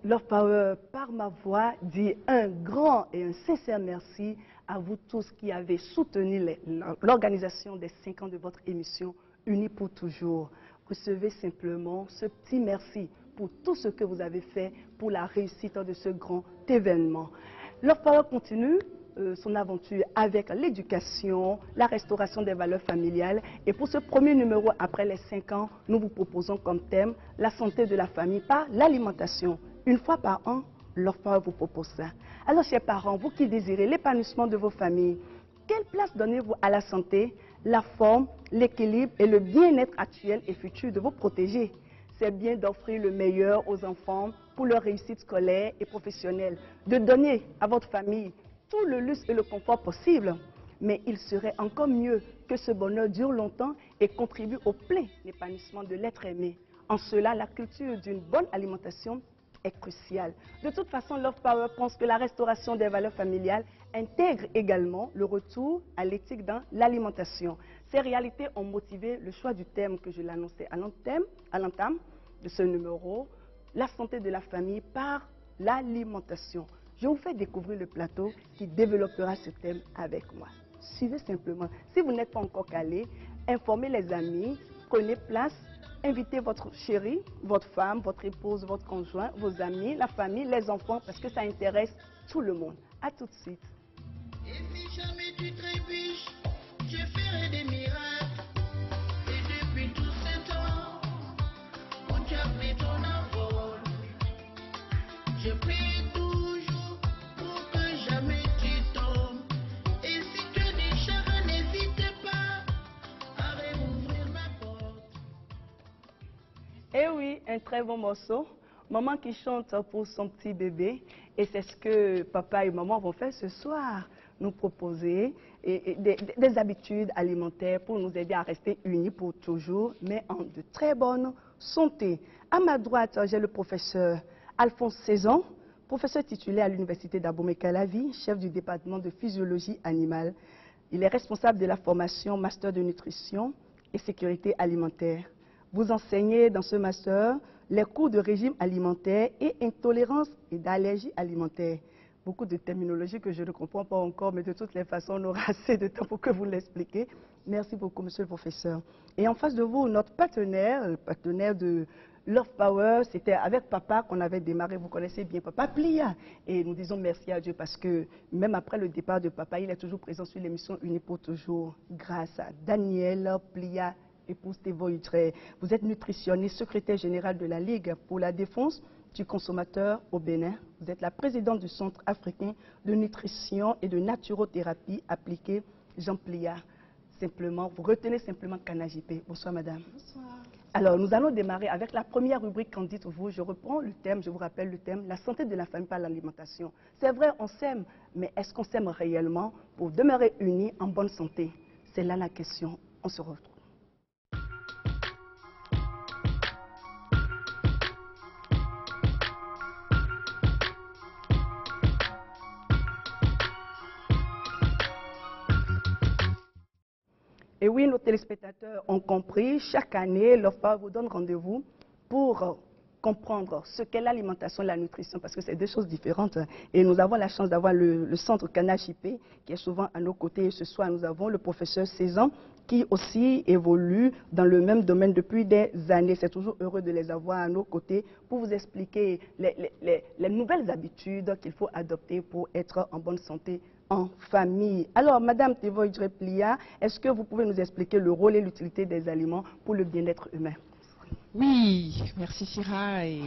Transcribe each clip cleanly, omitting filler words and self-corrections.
Love Power, par ma voix, dit un grand et un sincère merci à vous tous qui avez soutenu l'organisation des 5 ans de votre émission Unis pour toujours. Recevez simplement ce petit merci pour tout ce que vous avez fait pour la réussite de ce grand événement. Love Power continue son aventure avec l'éducation, la restauration des valeurs familiales. Et pour ce premier numéro, après les 5 ans, nous vous proposons comme thème la santé de la famille par l'alimentation. Une fois par an, Love Power vous propose ça. Alors, chers parents, vous qui désirez l'épanouissement de vos familles, quelle place donnez-vous à la santé, la forme, l'équilibre et le bien-être actuel et futur de vos protégés? C'est bien d'offrir le meilleur aux enfants pour leur réussite scolaire et professionnelle, de donner à votre famille tout le luxe et le confort possible. Mais il serait encore mieux que ce bonheur dure longtemps et contribue au plein épanouissement de l'être aimé. En cela, la culture d'une bonne alimentation est cruciale. De toute façon, Love Power pense que la restauration des valeurs familiales intègre également le retour à l'éthique dans l'alimentation. Ces réalités ont motivé le choix du thème que je l'annonçais à l'entame de ce numéro, la santé de la famille par l'alimentation. Je vous fais découvrir le plateau qui développera ce thème avec moi. Suivez simplement. Si vous n'êtes pas encore calé, informez les amis, prenez place, invitez votre chérie, votre femme, votre épouse, votre conjoint, vos amis, la famille, les enfants, parce que ça intéresse tout le monde. À tout de suite. Et si jamais tu trébuches, je ferai des miracles. Et depuis tout ce temps, quand tu as pris ton envol, je prie toujours pour que jamais tu tombes. Et si tu es déchiré, n'hésite pas à réouvrir ma porte. Eh oui, un très bon morceau. Maman qui chante pour son petit bébé. Et c'est ce que papa et maman vont faire ce soir. Nous proposer des habitudes alimentaires pour nous aider à rester unis pour toujours, mais en de très bonne santé. À ma droite, j'ai le professeur Alphonse Saison, professeur titulaire à l'université d'Abomey-Calavi, chef du département de physiologie animale. Il est responsable de la formation master de nutrition et sécurité alimentaire. Vous enseignez dans ce master les cours de régime alimentaire et intolérance et d'allergie alimentaire. Beaucoup de terminologie que je ne comprends pas encore, mais de toutes les façons, on aura assez de temps pour que vous l'expliquiez. Merci beaucoup, monsieur le professeur. Et en face de vous, notre partenaire, le partenaire de Love Power, c'était avec papa qu'on avait démarré, vous connaissez bien papa Plia. Et nous disons merci à Dieu parce que même après le départ de papa, il est toujours présent sur l'émission Unis pour toujours, grâce à Daniel Plia, épouse Thévo Udré. Vous êtes nutritionniste, secrétaire général de la Ligue pour la défense du consommateur au Bénin. Vous êtes la présidente du Centre africain de nutrition et de naturothérapie appliquée, Jean Plia. Simplement, vous retenez simplement Kanajipé. Bonsoir madame. Bonsoir. Alors, nous allons démarrer avec la première rubrique qu'en dites-vous. Je reprends le thème, je vous rappelle le thème, la santé de la famille par l'alimentation. C'est vrai, on s'aime, mais est-ce qu'on s'aime réellement pour demeurer unis en bonne santé? C'est là la question. On se retrouve. Et oui, nos téléspectateurs ont compris, chaque année, Love Power vous donne rendez-vous pour comprendre ce qu'est l'alimentation et la nutrition, parce que c'est deux choses différentes. Et nous avons la chance d'avoir le centre Kanajipé, qui est souvent à nos côtés. Et ce soir, nous avons le professeur Saison, qui aussi évolue dans le même domaine depuis des années. C'est toujours heureux de les avoir à nos côtés pour vous expliquer les nouvelles habitudes qu'il faut adopter pour être en bonne santé en famille. Alors, Madame Thévo Udré Plia, est-ce que vous pouvez nous expliquer le rôle et l'utilité des aliments pour le bien-être humain? Oui, merci Syrah et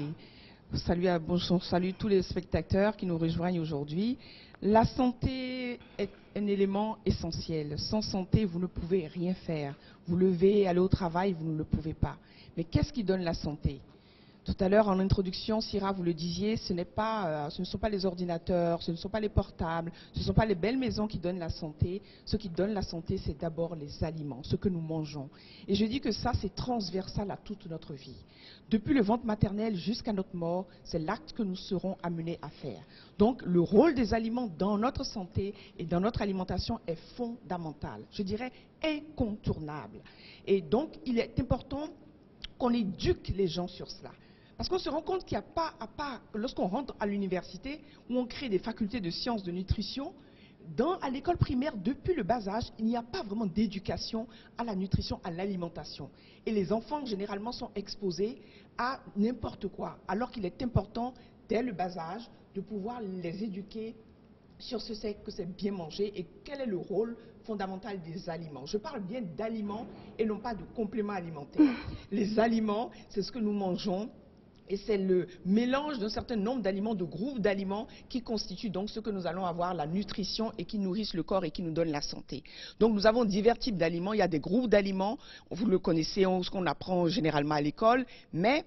bonjour, salut tous les spectateurs qui nous rejoignent aujourd'hui. La santé est un élément essentiel. Sans santé, vous ne pouvez rien faire. Vous levez, aller au travail, vous ne le pouvez pas. Mais qu'est-ce qui donne la santé? Tout à l'heure, en introduction, Syrah, vous le disiez, ce ne sont pas les ordinateurs, ce ne sont pas les portables, ce ne sont pas les belles maisons qui donnent la santé. Ce qui donne la santé, c'est d'abord les aliments, ce que nous mangeons. Et je dis que ça, c'est transversal à toute notre vie. Depuis le ventre maternel jusqu'à notre mort, c'est l'acte que nous serons amenés à faire. Donc, le rôle des aliments dans notre santé et dans notre alimentation est fondamental, je dirais incontournable. Et donc, il est important qu'on éduque les gens sur cela. Parce qu'on se rend compte qu'il n'y a pas, à part lorsqu'on rentre à l'université, où on crée des facultés de sciences de nutrition, à l'école primaire, depuis le bas âge, il n'y a pas vraiment d'éducation à la nutrition, à l'alimentation. Et les enfants, généralement, sont exposés à n'importe quoi, alors qu'il est important, dès le bas âge, de pouvoir les éduquer sur ce que c'est bien manger et quel est le rôle fondamental des aliments. Je parle bien d'aliments et non pas de compléments alimentaires. Les aliments, c'est ce que nous mangeons. Et c'est le mélange d'un certain nombre d'aliments, de groupes d'aliments qui constituent donc ce que nous allons avoir, la nutrition et qui nourrissent le corps et qui nous donnent la santé. Donc nous avons divers types d'aliments. Il y a des groupes d'aliments, vous le connaissez, ce qu'on apprend généralement à l'école, mais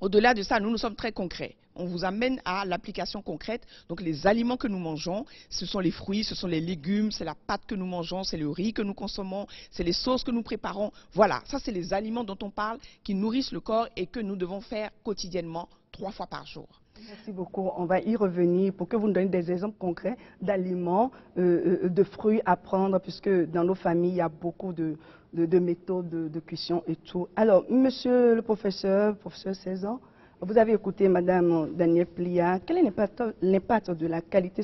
au-delà de ça, nous sommes très concrets. On vous amène à l'application concrète. Donc les aliments que nous mangeons, ce sont les fruits, ce sont les légumes, c'est la pâte que nous mangeons, c'est le riz que nous consommons, c'est les sauces que nous préparons. Voilà, ça c'est les aliments dont on parle qui nourrissent le corps et que nous devons faire quotidiennement 3 fois par jour. Merci beaucoup. On va y revenir pour que vous nous donniez des exemples concrets d'aliments, de fruits à prendre, puisque dans nos familles, il y a beaucoup de méthodes de cuisson et tout. Alors, monsieur le professeur César, vous avez écouté Madame Danielle Plia. Quel est l'impact de la qualité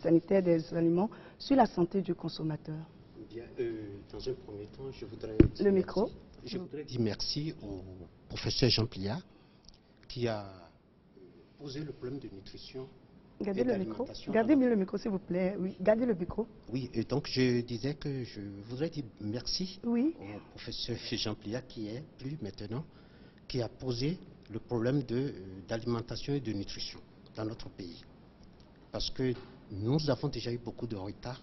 sanitaire des aliments sur la santé du consommateur? Bien, dans un premier temps, je voudrais dire merci au professeur Jean Plia qui a posé le problème de nutrition. Gardez le micro. Gardez bien le micro, s'il vous plaît. Oui, gardez le micro. Oui, et donc je disais que je voudrais dire merci au professeur Jean Plia qui est plus maintenant, qui a posé le problème d'alimentation et de nutrition dans notre pays. Parce que nous avons déjà eu beaucoup de retard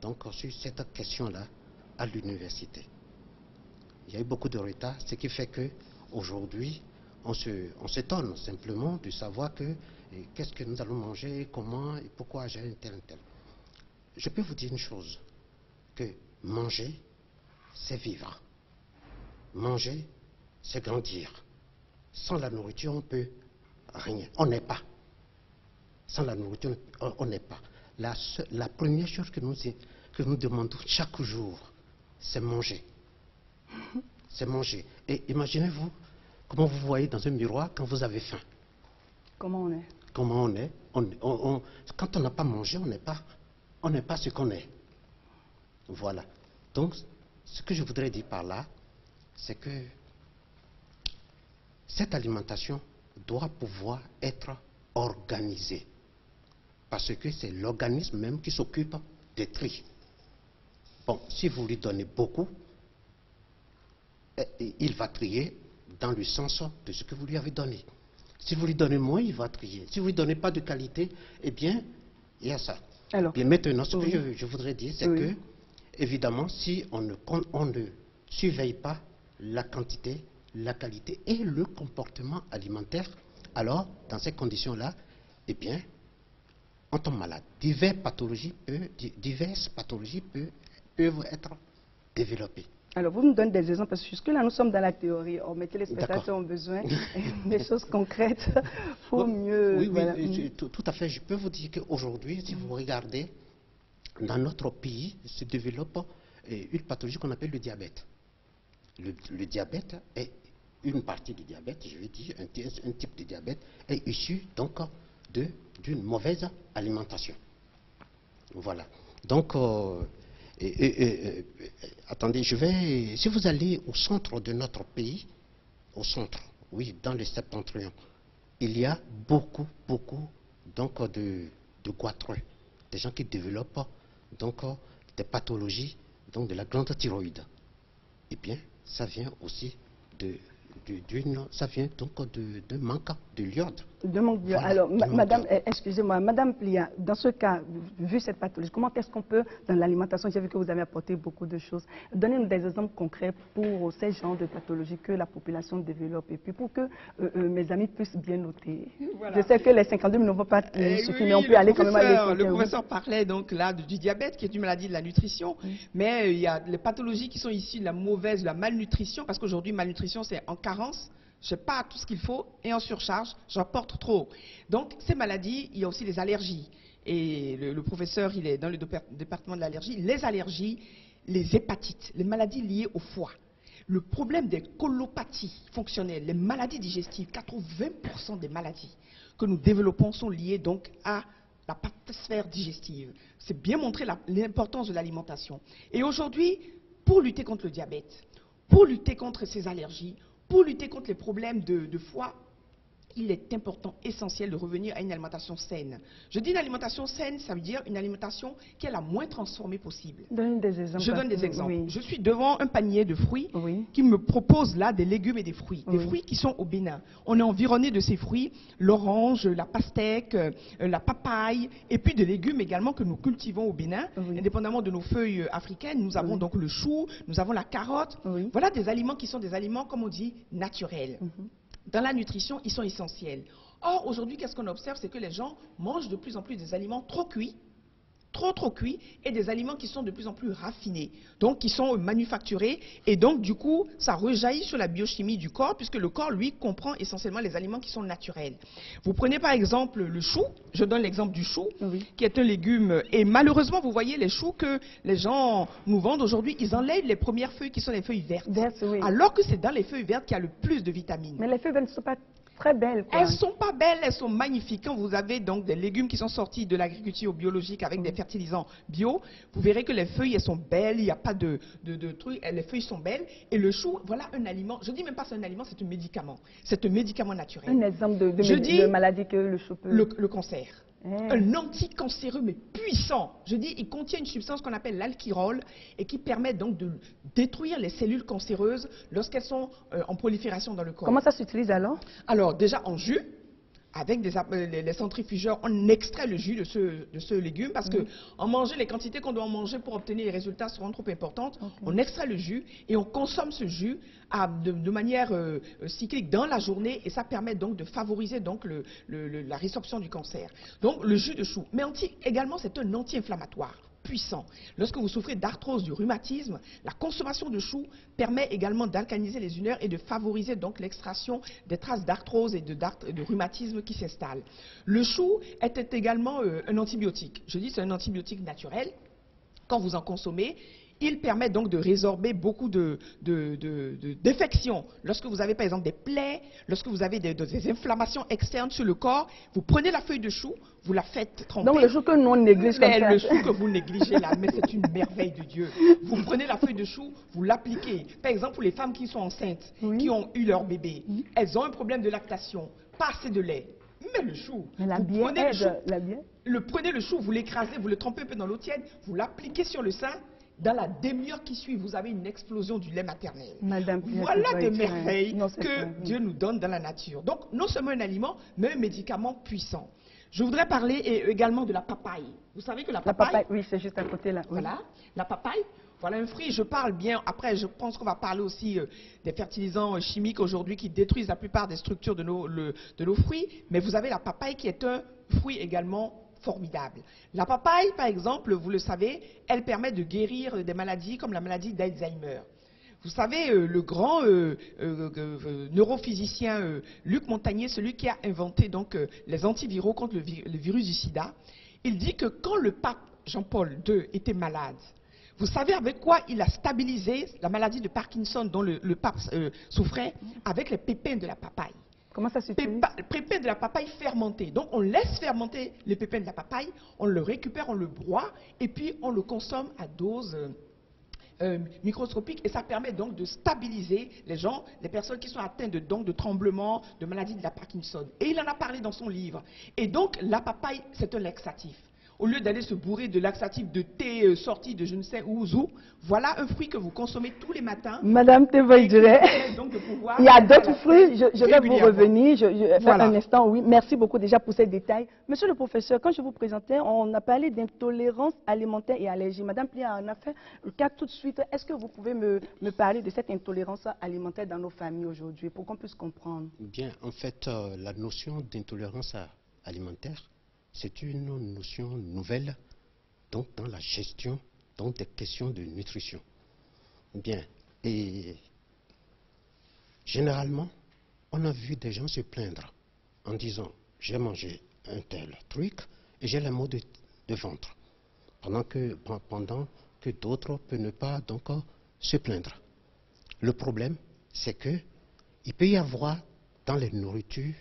donc, sur cette question-là à l'université. Il y a eu beaucoup de retard, ce qui fait qu'aujourd'hui, on s'étonne simplement de savoir qu'est-ce que nous allons manger, comment et pourquoi j'ai un tel. Je peux vous dire une chose, que manger, c'est vivre. Manger, c'est grandir. Sans la nourriture, on ne peut rien. On n'est pas. Sans la nourriture, on n'est pas. La première chose que nous demandons chaque jour, c'est manger. C'est manger. Et imaginez-vous comment vous voyez dans un miroir quand vous avez faim. Comment on est? Comment on est? Quand on n'a pas mangé, on n'est pas ce qu'on est. Voilà. Donc, ce que je voudrais dire par là, c'est que cette alimentation doit pouvoir être organisée. Parce que c'est l'organisme même qui s'occupe des tri. Bon, si vous lui donnez beaucoup, il va trier dans le sens de ce que vous lui avez donné. Si vous lui donnez moins, il va trier. Si vous ne lui donnez pas de qualité, eh bien, il y a ça. Alors, bien, maintenant, ce que je voudrais dire, c'est que, évidemment, si on ne surveille pas la quantité, la qualité et le comportement alimentaire, alors, dans ces conditions-là, eh bien, on tombe malade. Diverses pathologies peuvent être développées. Alors, vous me donnez des exemples, parce que jusque-là, nous sommes dans la théorie, mais que les spectateurs ont besoin des choses concrètes pour mieux... Oui, voilà. tout à fait. Je peux vous dire qu'aujourd'hui, si vous regardez, dans notre pays, se développe une pathologie qu'on appelle le diabète. Le diabète est une partie du diabète, je vais dire, un type de diabète, est issu donc d'une mauvaise alimentation. Voilà. Donc, attendez, si vous allez au centre de notre pays, au centre, oui, dans le septentrion, il y a beaucoup donc de goitreux, des gens qui développent donc des pathologies donc de la glande thyroïde. Eh bien, ça vient aussi ça vient donc de manque de l'iode. De manque d'iode. Alors, madame, excusez-moi, madame Plia, dans ce cas, vu cette pathologie, comment est-ce qu'on peut, dans l'alimentation, j'ai vu que vous avez apporté beaucoup de choses, donnez-nous des exemples concrets pour ces genres de pathologies que la population développe, et puis pour que mes amis puissent bien noter. Voilà. Je sais que les 52 ne vont pas suffire, mais on peut aller quand même à l'essentiel. Le professeur parlait donc là du diabète, qui est une maladie de la nutrition, mais il y a les pathologies qui sont issues de la malnutrition, parce qu'aujourd'hui, malnutrition, c'est en carence, je n'ai pas tout ce qu'il faut, et en surcharge, j'en porte trop. Donc, ces maladies, il y a aussi les allergies. Et le professeur, il est dans le département de l'allergie. Les allergies, les hépatites, les maladies liées au foie. Le problème des colopathies fonctionnelles, les maladies digestives, 80% des maladies que nous développons sont liées donc à la sphère digestive. C'est bien montrer l'importance de l'alimentation. Et aujourd'hui, pour lutter contre le diabète, pour lutter contre ces allergies, pour lutter contre les problèmes de foie, il est important, essentiel de revenir à une alimentation saine. Je dis une alimentation saine, ça veut dire une alimentation qui est la moins transformée possible. Donne des exemples. Je donne des exemples. Oui. Je suis devant un panier de fruits Oui. qui me propose là des légumes et des fruits. Des Oui. fruits qui sont au Bénin. On est environné de ces fruits, l'orange, la pastèque, la papaye, et puis des légumes également que nous cultivons au Bénin. Oui. Indépendamment de nos feuilles africaines, nous avons Oui. donc le chou, nous avons la carotte. Oui. Voilà des aliments qui sont des aliments, comme on dit, naturels. Dans la nutrition, ils sont essentiels. Or, aujourd'hui, qu'est-ce qu'on observe? C'est que les gens mangent de plus en plus des aliments trop cuits, trop cuits, et des aliments qui sont de plus en plus raffinés, donc qui sont manufacturés, et donc du coup, ça rejaillit sur la biochimie du corps, puisque le corps, lui, comprend essentiellement les aliments qui sont naturels. Vous prenez par exemple le chou, je donne l'exemple du chou, Oui. qui est un légume, et malheureusement, vous voyez les choux que les gens nous vendent aujourd'hui, ils enlèvent les premières feuilles qui sont les feuilles vertes, Oui. alors que c'est dans les feuilles vertes qu'il y a le plus de vitamines. Mais les feuilles ne sont pas très belles, quoi. Elles ne sont pas belles, elles sont magnifiques. Quand vous avez donc des légumes qui sont sortis de l'agriculture biologique avec des fertilisants bio, vous verrez que les feuilles, elles sont belles, il n'y a pas de trucs, les feuilles sont belles. Et le chou, voilà un aliment, je ne dis même pas c'est un aliment, c'est un médicament. C'est un médicament naturel. Un exemple de maladie que le chou peut... Le cancer. Un anticancéreux mais puissant. Je dis, il contient une substance qu'on appelle l'alkyrol et qui permet donc de détruire les cellules cancéreuses lorsqu'elles sont en prolifération dans le corps. Comment ça s'utilise alors? Alors déjà en jus, avec les centrifugeurs, on extrait le jus de ce légume parce que en manger les quantités qu'on doit en manger pour obtenir les résultats seront trop importantes. On extrait le jus et on consomme ce jus de manière cyclique dans la journée et ça permet donc de favoriser donc la résorption du cancer. Donc le jus de chou. Mais également c'est un anti-inflammatoire puissant. Lorsque vous souffrez d'arthrose, du rhumatisme, la consommation de chou permet également d'alcaliniser les uneurs et de favoriser donc l'extraction des traces d'arthrose et de rhumatisme qui s'installent. Le chou est également un antibiotique. Je dis c'est un antibiotique naturel. Quand vous en consommez, il permet donc de résorber beaucoup d'infections. Lorsque vous avez par exemple des plaies, lorsque vous avez des inflammations externes sur le corps, vous prenez la feuille de chou, vous la faites tremper. Donc le chou que nous on néglige comme ça. Le chou que vous négligez là, mais c'est une merveille de Dieu. Vous prenez la feuille de chou, vous l'appliquez. Par exemple pour les femmes qui sont enceintes, qui ont eu leur bébé, elles ont un problème de lactation, pas assez de lait. Mais le chou, prenez le chou, vous l'écrasez, vous le trempez un peu dans l'eau tiède, vous l'appliquez sur le sein. Dans la demi-heure qui suit, vous avez une explosion du lait maternel. Voilà des merveilles que Dieu nous donne dans la nature. Donc, non seulement un aliment, mais un médicament puissant. Je voudrais parler également de la papaye. Vous savez que la papaye... oui, c'est juste à côté là. Voilà, la papaye. Voilà un fruit, je parle bien, après je pense qu'on va parler aussi des fertilisants chimiques aujourd'hui qui détruisent la plupart des structures de nos fruits, mais vous avez la papaye qui est un fruit également formidable. La papaye, par exemple, vous le savez, elle permet de guérir des maladies comme la maladie d'Alzheimer. Vous savez, le grand neurophysicien Luc Montagnier, celui qui a inventé donc les antiviraux contre le virus du sida, il dit que quand le pape Jean-Paul II était malade, vous savez avec quoi il a stabilisé la maladie de Parkinson dont le pape souffrait? Avec les pépins de la papaye. Comment ça s'utilise? Pépins de la papaye fermentés. Donc on laisse fermenter les pépins de la papaye, on le récupère, on le broie et puis on le consomme à dose microscopique et ça permet donc de stabiliser les personnes qui sont atteintes de tremblements, de maladies de la Parkinson. Et il en a parlé dans son livre. Et donc la papaye, c'est un laxatif. Au lieu d'aller se bourrer de laxatifs de thé sorti de je ne sais où, voilà un fruit que vous consommez tous les matins. Madame Tevoïdjure, il y a d'autres fruits, je vais vous revenir, je vais faire un instant, oui. Merci beaucoup déjà pour ces détails. Monsieur le professeur, quand je vous présentais, on a parlé d'intolérance alimentaire et allergie. Madame Plia en a fait le cas tout de suite. Est-ce que vous pouvez me parler de cette intolérance alimentaire dans nos familles aujourd'hui pour qu'on puisse comprendre? Bien, en fait, la notion d'intolérance alimentaire, c'est une notion nouvelle donc, dans la gestion donc, des questions de nutrition. Bien, et généralement, on a vu des gens se plaindre en disant « j'ai mangé un tel truc et j'ai les maux de ventre », pendant que d'autres peuvent ne pas donc, se plaindre. Le problème, c'est qu'il peut y avoir dans les nourritures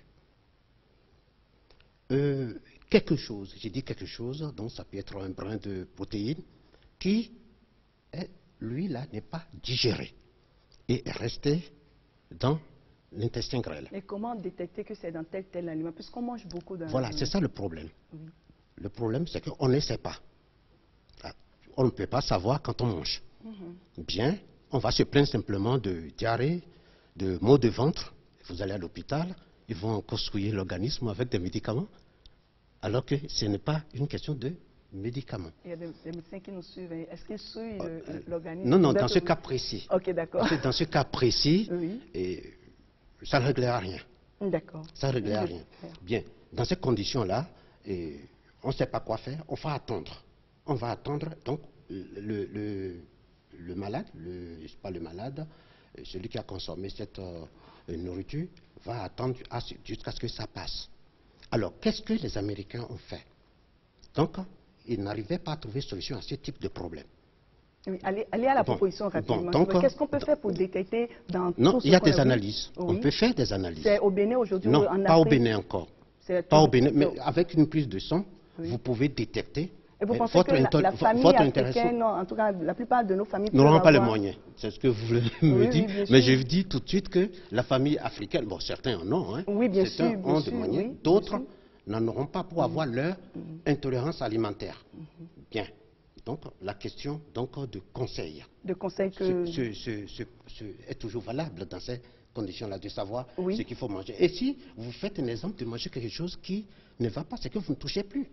quelque chose, j'ai dit quelque chose, donc ça peut être un brin de protéines, qui, lui, là, n'est pas digéré et est resté dans l'intestin grêle. Mais comment détecter que c'est dans tel aliment, puisqu'on mange beaucoup d'animaux? Voilà, c'est ça le problème. Oui. Le problème, c'est qu'on ne sait pas. On ne peut pas savoir quand on mange. Bien, on va se plaindre simplement de diarrhée, de maux de ventre. Vous allez à l'hôpital, ils vont construire l'organisme avec des médicaments, alors que ce n'est pas une question de médicaments. Il y a des médecins qui nous suivent. Est-ce qu'ils suivent l'organisme? Non, non, dans ce cas précis. Ok, d'accord. Dans ce cas précis, oui. Ça ne réglera rien. D'accord. Ça ne réglera rien. Bien, dans ces conditions-là, on ne sait pas quoi faire, on va attendre. On va attendre, donc, le malade, pas le malade, celui qui a consommé cette nourriture, va attendre jusqu'à ce que ça passe. Alors, qu'est-ce que les Américains ont fait? Donc, ils n'arrivaient pas à trouver solution à ce type de problème. Oui, allez à la proposition rapidement. Qu'est-ce qu'on peut faire pour détecter dans Non, tout ce il y a qu'on des a analyses. Oui. On peut faire des analyses. C'est au Bénin aujourd'hui? Non, en Afrique? pas au Bénin encore. Pas au Bénin, mais Donc, avec une prise de sang, oui. vous pouvez détecter. Et vous pensez que la famille africaine, en tout cas la plupart de nos familles, n'auront pas les moyens. C'est ce que vous me dites. Oui, mais je dis tout de suite que la famille africaine, bon, certains en ont, hein, oui, bien certains sûr, ont des moyens, oui, d'autres n'en auront pas pour avoir leur intolérance alimentaire. Bien. Donc, la question de conseil. De conseil que... est toujours valable dans ces conditions-là, de savoir oui. ce qu'il faut manger. Et si vous faites un exemple de manger quelque chose qui ne va pas, c'est que vous ne touchez plus.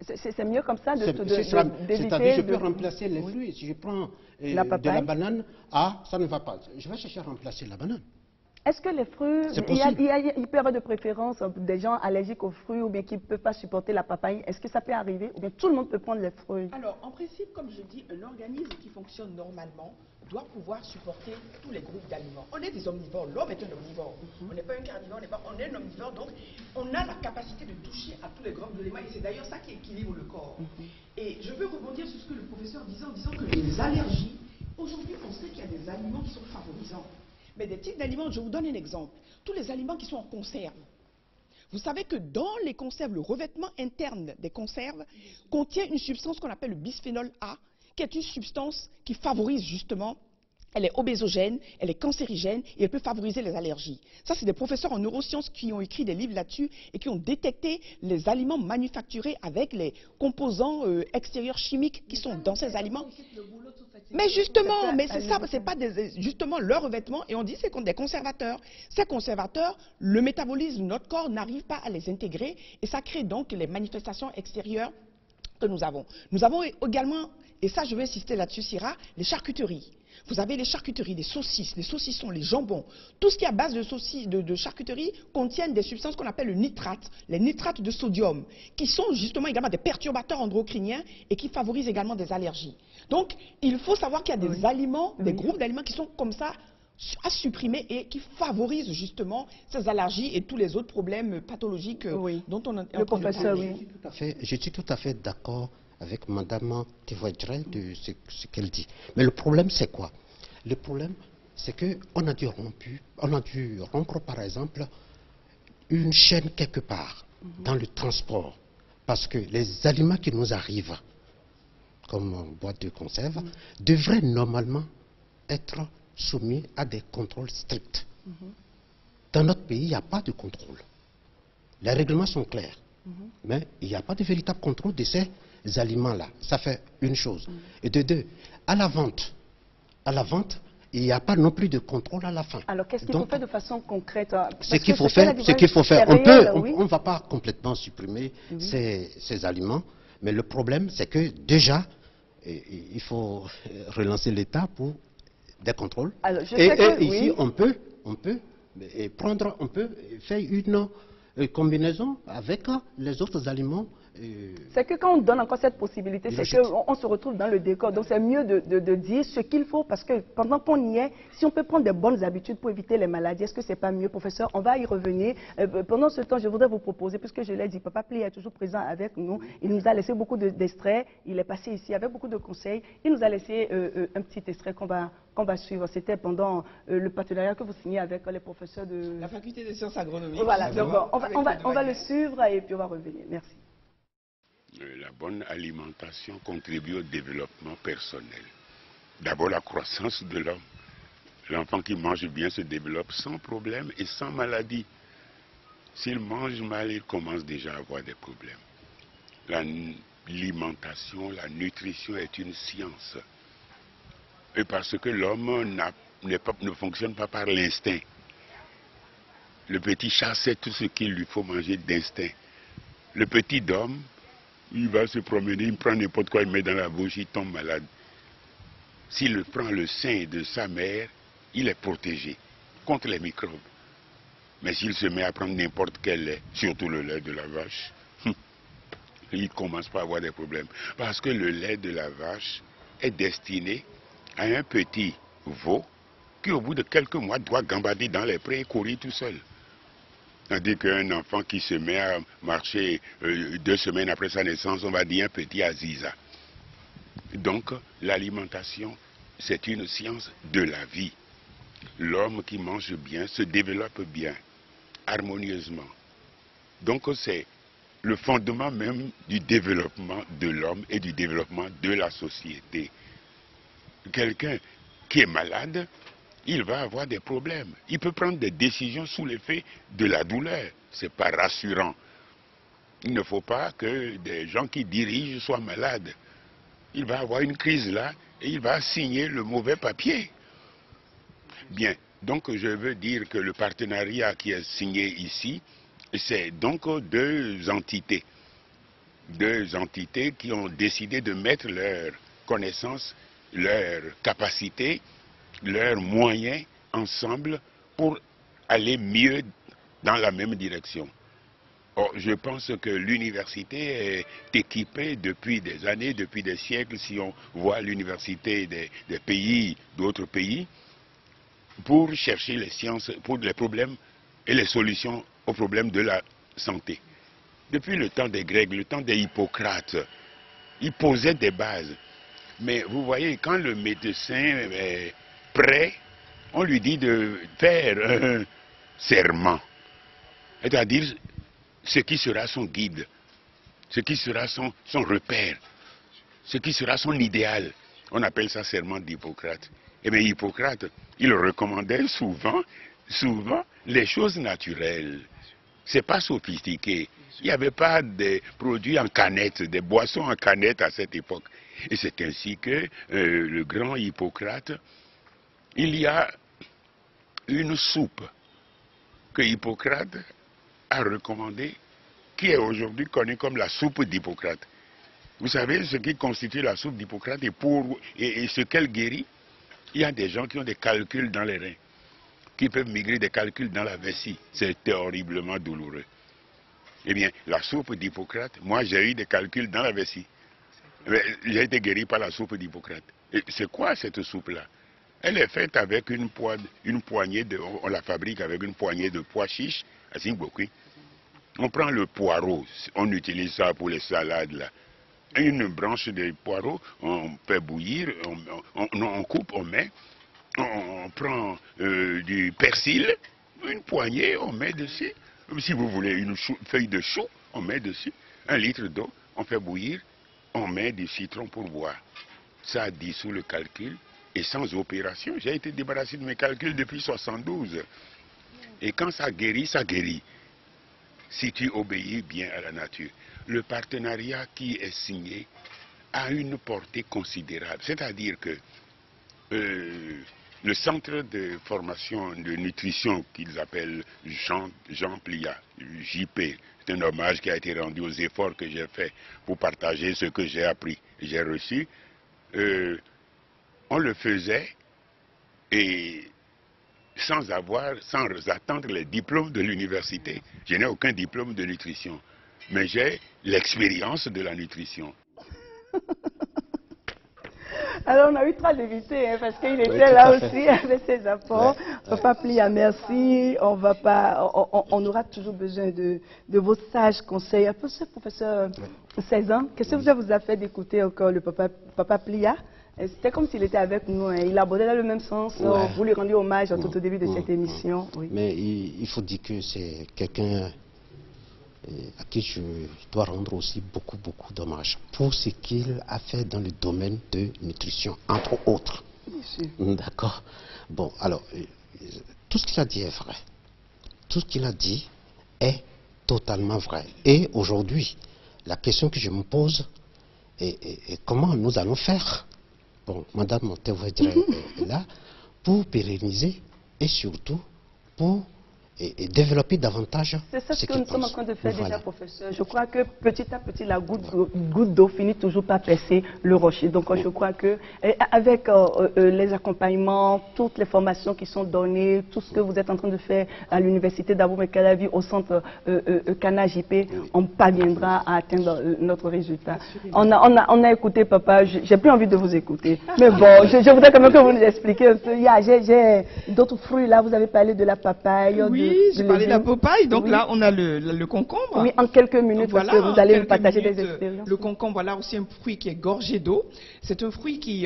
C'est mieux comme ça d'éviter... C'est-à-dire, je peux remplacer les fruits. Si je prends de la banane, ça ne va pas. Je vais chercher à remplacer la banane. Est-ce que les fruits, il peut y avoir de préférence des gens allergiques aux fruits ou bien qui ne peuvent pas supporter la papaye? Est-ce que ça peut arriver ou bien tout le monde peut prendre les fruits? Alors, en principe, comme je dis, un organisme qui fonctionne normalement doit pouvoir supporter tous les groupes d'aliments. On est des omnivores, l'homme est un omnivore. On n'est pas un carnivore, on est un omnivore, donc on a la capacité de toucher à tous les groupes d'aliments et c'est d'ailleurs ça qui équilibre le corps. Et je veux rebondir sur ce que le professeur disait en disant que les allergies, aujourd'hui on sait qu'il y a des aliments qui sont favorisants. Mais des types d'aliments, je vous donne un exemple. Tous les aliments qui sont en conserve. Vous savez que dans les conserves, le revêtement interne des conserves contient une substance qu'on appelle le bisphénol A, qui est une substance qui favorise justement, elle est obésogène, elle est cancérigène et elle peut favoriser les allergies. Ça, c'est des professeurs en neurosciences qui ont écrit des livres là-dessus et qui ont détecté les aliments manufacturés avec les composants extérieurs chimiques qui sont dans ces aliments. Mais justement, mais c'est ça, c'est pas justement leur revêtement, et on dit c'est des conservateurs. Ces conservateurs, le métabolisme de notre corps n'arrive pas à les intégrer, et ça crée donc les manifestations extérieures que nous avons. Nous avons également, et ça je vais insister là-dessus, Syrah, les charcuteries. Vous avez les charcuteries, les saucisses, les saucissons, les jambons. Tout ce qui est à base de charcuterie contient des substances qu'on appelle le nitrate, les nitrates de sodium, qui sont justement également des perturbateurs endocriniens et qui favorisent également des allergies. Donc, il faut savoir qu'il y a des aliments, des groupes d'aliments qui sont comme ça à supprimer et qui favorisent justement ces allergies et tous les autres problèmes pathologiques dont on a le professeur, Je suis tout à fait d'accord avec Mme Tewedjrel de ce qu'elle dit. Mais le problème, c'est quoi? Le problème, c'est qu'on a dû rompre, par exemple, une chaîne quelque part dans le transport. Parce que les aliments qui nous arrivent, comme boîte de conserve, devraient normalement être soumis à des contrôles stricts. Dans notre pays, il n'y a pas de contrôle. Les règlements sont clairs, mais il n'y a pas de véritable contrôle de ces aliments-là. Ça fait une chose. Et de deux, à la vente, il n'y a pas non plus de contrôle à la fin. Alors, qu'est-ce qu'il faut faire de façon concrète? Ce qu'il faut faire, on ne va pas complètement supprimer ces aliments, mais le problème, c'est que déjà, il faut relancer l'État pour des contrôles. Alors, ici, on peut faire une combinaison avec les autres aliments C'est que quand on donne encore cette possibilité, c'est qu'on se retrouve dans le décor. Donc c'est mieux de dire ce qu'il faut, parce que pendant qu'on y est, si on peut prendre des bonnes habitudes pour éviter les maladies, est-ce que c'est pas mieux, professeur? On va y revenir. Pendant ce temps, je voudrais vous proposer, puisque je l'ai dit, Papa Pli est toujours présent avec nous. Il nous a laissé beaucoup d'extraits. Il est passé ici avec beaucoup de conseils. Il nous a laissé un petit extrait qu'on va suivre. C'était pendant le partenariat que vous signez avec les professeurs de... La faculté des sciences agronomiques. Voilà, donc on va le suivre et puis on va revenir. Merci. La bonne alimentation contribue au développement personnel. D'abord, la croissance de l'homme. L'enfant qui mange bien se développe sans problème et sans maladie. S'il mange mal, il commence déjà à avoir des problèmes. L'alimentation, la nutrition est une science. Et parce que l'homme ne fonctionne pas par l'instinct. Le petit chat sait tout ce qu'il lui faut manger d'instinct. Le petit homme, il va se promener, il prend n'importe quoi, il met dans la bouche, il tombe malade. S'il prend le sein de sa mère, il est protégé contre les microbes. Mais s'il se met à prendre n'importe quel lait, surtout le lait de la vache, il ne commence pas à avoir des problèmes. Parce que le lait de la vache est destiné à un petit veau qui, au bout de quelques mois, doit gambader dans les prés et courir tout seul. Tandis qu'un enfant qui se met à marcher 2 semaines après sa naissance, on va dire un petit Aziza. Donc, l'alimentation, c'est une science de la vie. L'homme qui mange bien se développe bien, harmonieusement. Donc, c'est le fondement même du développement de l'homme et du développement de la société. Quelqu'un qui est malade, il va avoir des problèmes. Il peut prendre des décisions sous l'effet de la douleur. Ce n'est pas rassurant. Il ne faut pas que des gens qui dirigent soient malades. Il va avoir une crise là et il va signer le mauvais papier. Bien, donc je veux dire que le partenariat qui est signé ici, c'est donc deux entités qui ont décidé de mettre leurs connaissances, leurs capacités, leurs moyens ensemble pour aller mieux dans la même direction. Or, je pense que l'université est équipée depuis des années, depuis des siècles, si on voit l'université des pays, d'autres pays, pour chercher les sciences, pour les problèmes et les solutions aux problèmes de la santé. Depuis le temps des Grecs, le temps des Hippocrates, ils posaient des bases. Mais vous voyez, quand le médecin est prêt, on lui dit de faire un serment. C'est-à-dire ce qui sera son guide, ce qui sera son repère, ce qui sera son idéal. On appelle ça serment d'Hippocrate. Eh bien, Hippocrate, il recommandait souvent les choses naturelles. C'est pas sophistiqué. Il n'y avait pas de produits en canette, des boissons en canette à cette époque. Et c'est ainsi que le grand Hippocrate, il y a une soupe que Hippocrate a recommandée, qui est aujourd'hui connue comme la soupe d'Hippocrate. Vous savez ce qui constitue la soupe d'Hippocrate et ce qu'elle guérit? Il y a des gens qui ont des calculs dans les reins, qui peuvent migrer des calculs dans la vessie. C'était horriblement douloureux. Eh bien, la soupe d'Hippocrate, moi j'ai eu des calculs dans la vessie. J'ai été guéri par la soupe d'Hippocrate. C'est quoi cette soupe-là? Elle est faite avec une poignée de... On la fabrique avec une poignée de pois chiches, à Zimbabwe. On prend le poireau, on utilise ça pour les salades là. Une branche de poireau, on fait bouillir, on coupe, on met. On prend du persil, une poignée, on met dessus. Si vous voulez une feuille de chou, on met dessus. 1 litre d'eau, on fait bouillir, on met du citron pour boire. Ça dissout le calcul et sans opération. J'ai été débarrassé de mes calculs depuis 72. Et quand ça guérit, ça guérit. Si tu obéis bien à la nature. Le partenariat qui est signé a une portée considérable. C'est-à-dire que le centre de formation de nutrition qu'ils appellent Jean Plia, JP, c'est un hommage qui a été rendu aux efforts que j'ai faits pour partager ce que j'ai appris et j'ai reçu. On le faisait et sans attendre les diplômes de l'université. Je n'ai aucun diplôme de nutrition. mais j'ai l'expérience de la nutrition. Alors, on a eu 3 invités, hein, parce qu'il était là aussi avec ses apports. Papa Plia, merci. On aura toujours besoin de vos sages conseils. Un peu ce professeur 16 ans, qu'est-ce que vous a fait d'écouter encore le papa Plia? C'était comme s'il était avec nous. Hein. Il abordait dans le même sens. Vous lui rendiez hommage tout au début de cette émission. Oui. Mais il faut dire que c'est quelqu'un à qui je dois rendre aussi beaucoup d'hommages pour ce qu'il a fait dans le domaine de nutrition, entre autres. D'accord. Bon, alors, tout ce qu'il a dit est vrai. Tout ce qu'il a dit est totalement vrai. Et aujourd'hui, la question que je me pose est comment nous allons faire, bon, Madame Montevidre est là, pour pérenniser et surtout pour développer davantage. C'est ça ce que nous sommes en train de faire déjà, professeur. Je crois que petit à petit, la goutte d'eau finit toujours par percer le rocher. Donc, je crois que avec les accompagnements, toutes les formations qui sont données, tout ce que vous êtes en train de faire à l'université d'Abomey-Calavi, au centre Cana JP, on parviendra à atteindre notre résultat. On a écouté, papa, j'ai plus envie de vous écouter. Mais bon, je voudrais quand même que vous nous expliquiez un peu. J'ai d'autres fruits là, vous avez parlé de la papaye. Oui, j'ai parlé de la papaye, donc là on a le concombre. Oui, en quelques minutes, voilà, parce que vous allez nous partager des expériences. Le concombre, voilà aussi un fruit qui est gorgé d'eau. C'est un fruit qui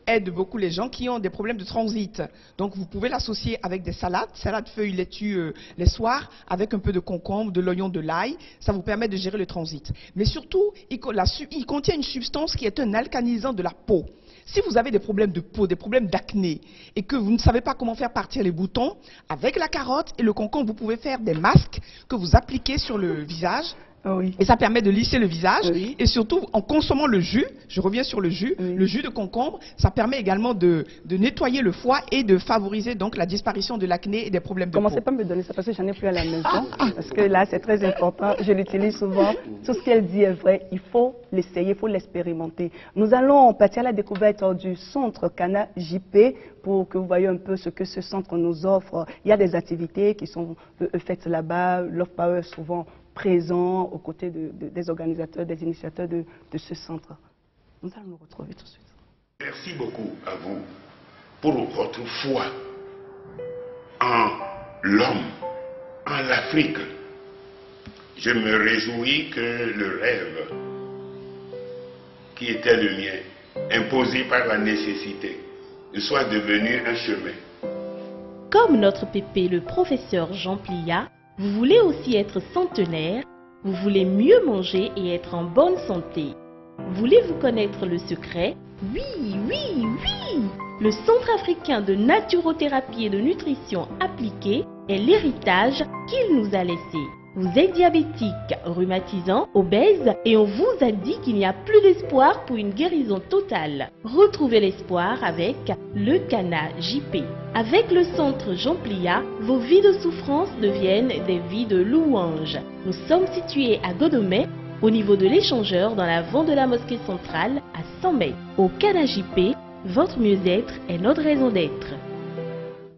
aide beaucoup les gens qui ont des problèmes de transit. Donc vous pouvez l'associer avec des salades feuilles laitues les soirs, avec un peu de concombre, de l'oignon, de l'ail. Ça vous permet de gérer le transit. Mais surtout, il contient une substance qui est un alcanisant de la peau. Si vous avez des problèmes de peau, des problèmes d'acné, et que vous ne savez pas comment faire partir les boutons, avec la carotte et le concombre, vous pouvez faire des masques que vous appliquez sur le visage. Oui. Et ça permet de lisser le visage. Oui. Et surtout, en consommant le jus, je reviens sur le jus de concombre, ça permet également de nettoyer le foie et de favoriser donc la disparition de l'acné et des problèmes de peau. Commencez pas à me donner ça parce que j'en ai plus à la maison. Parce que là, c'est très important. Je l'utilise souvent. Tout ce qu'elle dit est vrai. Il faut l'essayer, il faut l'expérimenter. Nous allons partir à la découverte du centre Cana JP pour que vous voyez un peu ce que ce centre nous offre. Il y a des activités qui sont faites là-bas. Love Power souvent présent aux côtés des organisateurs, des initiateurs de ce centre. Nous allons nous retrouver tout de suite. Merci beaucoup à vous pour votre foi en l'homme, en l'Afrique. Je me réjouis que le rêve qui était le mien, imposé par la nécessité, soit devenu un chemin. Comme notre pépé, le professeur Jean Plia, vous voulez aussi être centenaire, vous voulez mieux manger et être en bonne santé. Voulez-vous connaître le secret? Oui! Le Centre africain de naturothérapie et de nutrition appliquée est l'héritage qu'il nous a laissé. Vous êtes diabétique, rhumatisant, obèse et on vous a dit qu'il n'y a plus d'espoir pour une guérison totale. Retrouvez l'espoir avec le Cana JP. Avec le centre Jean Plia, vos vies de souffrance deviennent des vies de louange. Nous sommes situés à Godomey, au niveau de l'échangeur dans l'avant de la mosquée centrale à 100 mètres. Au Cana JP, votre mieux-être est notre raison d'être.